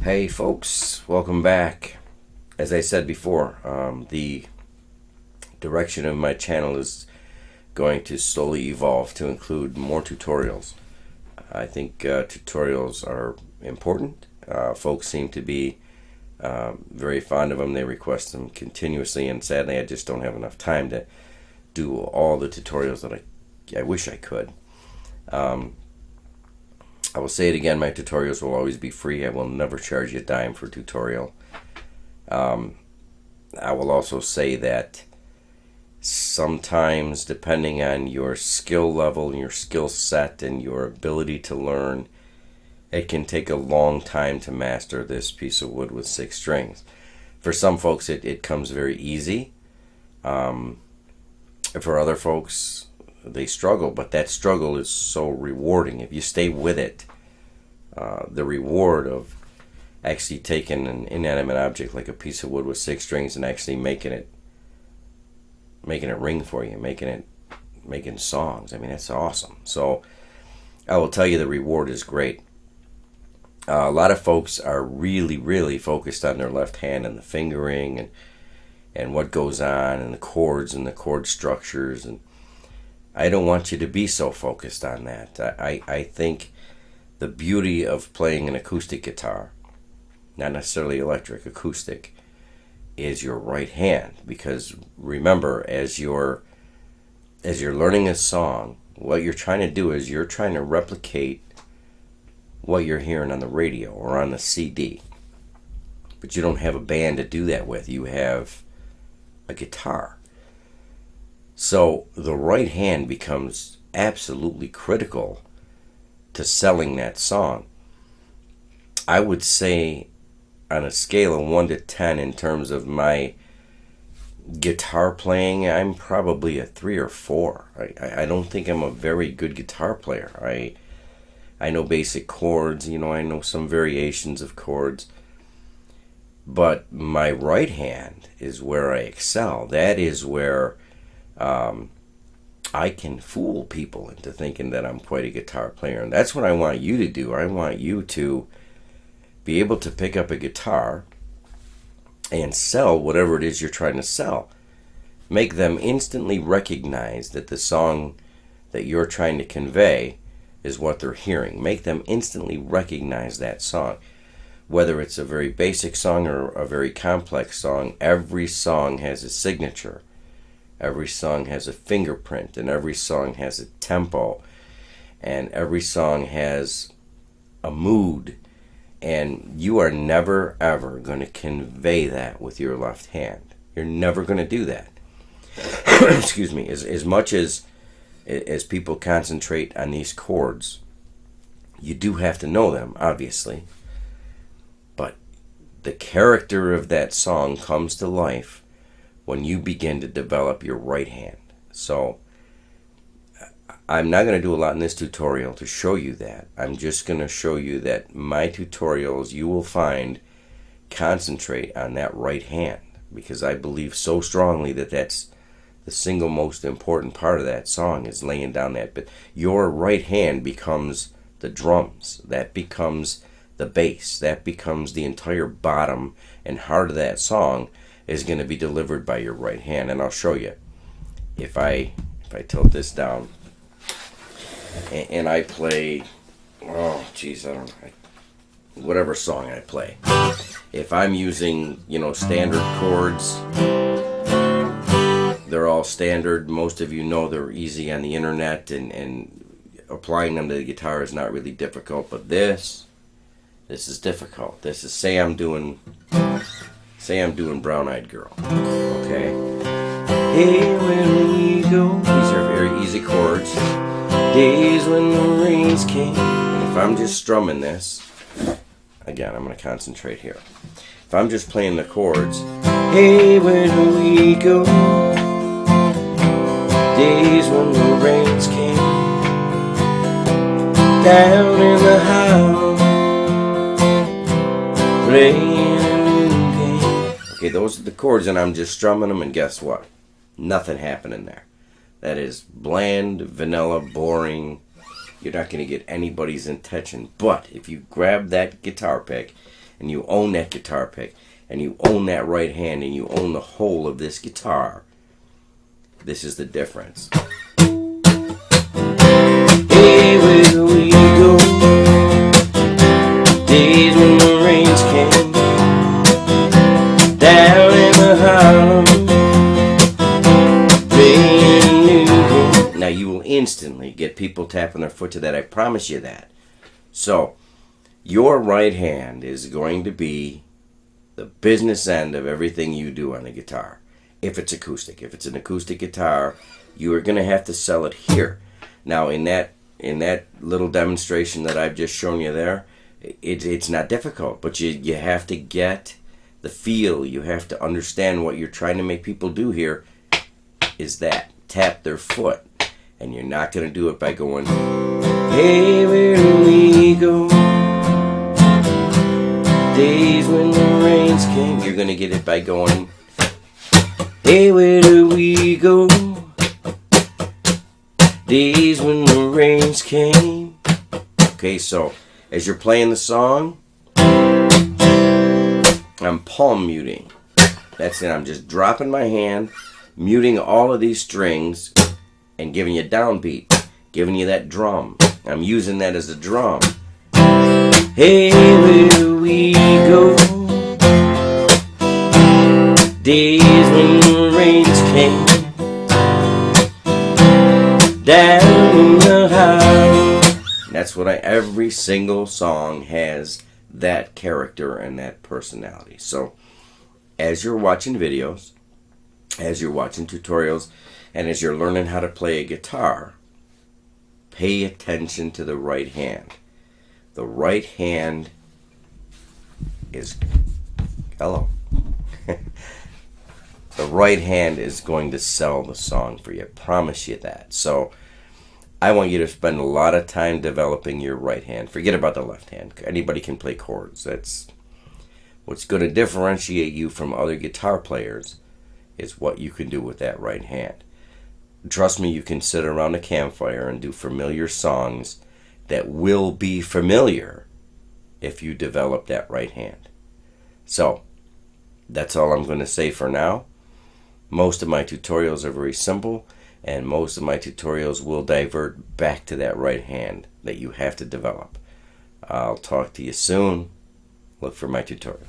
Hey folks, welcome back. As I said before, the direction of my channel is going to slowly evolve to include more tutorials. I think tutorials are important. Folks seem to be very fond of them. They request them continuously, and sadly I just don't have enough time to do all the tutorials that I wish I could. I will say it again, my tutorials will always be free. I will never charge you a dime for a tutorial. I will also say that sometimes, depending on your skill level and your skill set and your ability to learn, it can take a long time to master this piece of wood with 6 strings. For some folks it comes very easy. For other folks, they struggle, but that struggle is so rewarding if you stay with it. The reward of actually taking an inanimate object like a piece of wood with 6 strings and actually making it ring for you, making songs. I mean, that's awesome. So I will tell you, the reward is great. A lot of folks are really focused on their left hand and the fingering and what goes on and the chords and the chord structures, and I don't want you to be so focused on that. I think the beauty of playing an acoustic guitar, not necessarily electric, acoustic, is your right hand. Because remember, as you're learning a song, what you're trying to do is you're trying to replicate what you're hearing on the radio or on the CD. But you don't have a band to do that with. You have a guitar. So the right hand becomes absolutely critical to selling that song. I would say on a scale of 1 to 10 in terms of my guitar playing, I'm probably a 3 or 4. I don't think I'm a very good guitar player. I know basic chords, I know some variations of chords, but my right hand is where I excel. That is where I can fool people into thinking that I'm quite a guitar player. And that's what I want you to do. I want you to be able to pick up a guitar and sell whatever it is you're trying to sell. Make them instantly recognize that the song that you're trying to convey is what they're hearing. Make them instantly recognize that song. Whether it's a very basic song or a very complex song, every song has a signature. Every song has a fingerprint, and every song has a tempo, and every song has a mood, and you are never ever going to convey that with your left hand. You're never going to do that. Excuse me. As much as people concentrate on these chords, you do have to know them, obviously, but the character of that song comes to life when you begin to develop your right hand. So I'm not going to do a lot in this tutorial to show you that. I'm just going to show you that my tutorials, you will find, concentrate on that right hand, because I believe so strongly that that's the single most important part of that song, is laying down that bit. Your right hand becomes the drums. That becomes the bass. That becomes the entire bottom and heart of that song is going to be delivered by your right hand. And I'll show you. If I tilt this down and I play, oh geez, I don't know, whatever song I play. If I'm using, standard chords, they're all standard. Most of you know they're easy on the internet, and applying them to the guitar is not really difficult. But this is difficult. This is, say I'm doing Brown Eyed Girl. Okay. Hey, when we go. These are very easy chords. Days when the rains came. And if I'm just strumming this, again, I'm going to concentrate here. If I'm just playing the chords, hey, when we go. Days when the rains came. Down in the house. Playing a new game. Okay, those are the chords, and I'm just strumming them, and guess what? Nothing happening there. That is bland, vanilla, boring. You're not going to get anybody's attention. But if you grab that guitar pick and you own that guitar pick, and you own that right hand, and you own the whole of this guitar, this is the difference. Hey, where we go, days when the rains came, down in the Harlem, playing New York. Now you will instantly get people tapping their foot to that, I promise you that. So, your right hand is going to be the business end of everything you do on the guitar. If it's acoustic. If it's an acoustic guitar, you are going to have to sell it here. Now, in that little demonstration that I've just shown you there, it's not difficult, but you have to get the feel. You have to understand what you're trying to make people do here is that. Tap their foot. And you're not going to do it by going, hey, where do we go? Days when the rains came. You're going to get it by going, hey, where do we go? Days when the rains came. Okay, so as you're playing the song, I'm palm muting. That's it. I'm just dropping my hand, muting all of these strings, and giving you a downbeat, giving you that drum. I'm using that as a drum. Hey, where we go? Days when the rains came, down in the house. That's what every single song has that character and that personality. So, as you're watching videos, as you're watching tutorials, and as you're learning how to play a guitar, pay attention to the right hand. The right hand is, hello. The right hand is going to sell the song for you. I promise you that. So I want you to spend a lot of time developing your right hand. Forget about the left hand. Anybody can play chords. That's what's going to differentiate you from other guitar players is what you can do with that right hand. Trust me, you can sit around a campfire and do familiar songs that will be familiar if you develop that right hand. So, that's all I'm going to say for now. Most of my tutorials are very simple, and most of my tutorials will divert back to that right hand that you have to develop. I'll talk to you soon. Look for my tutorial.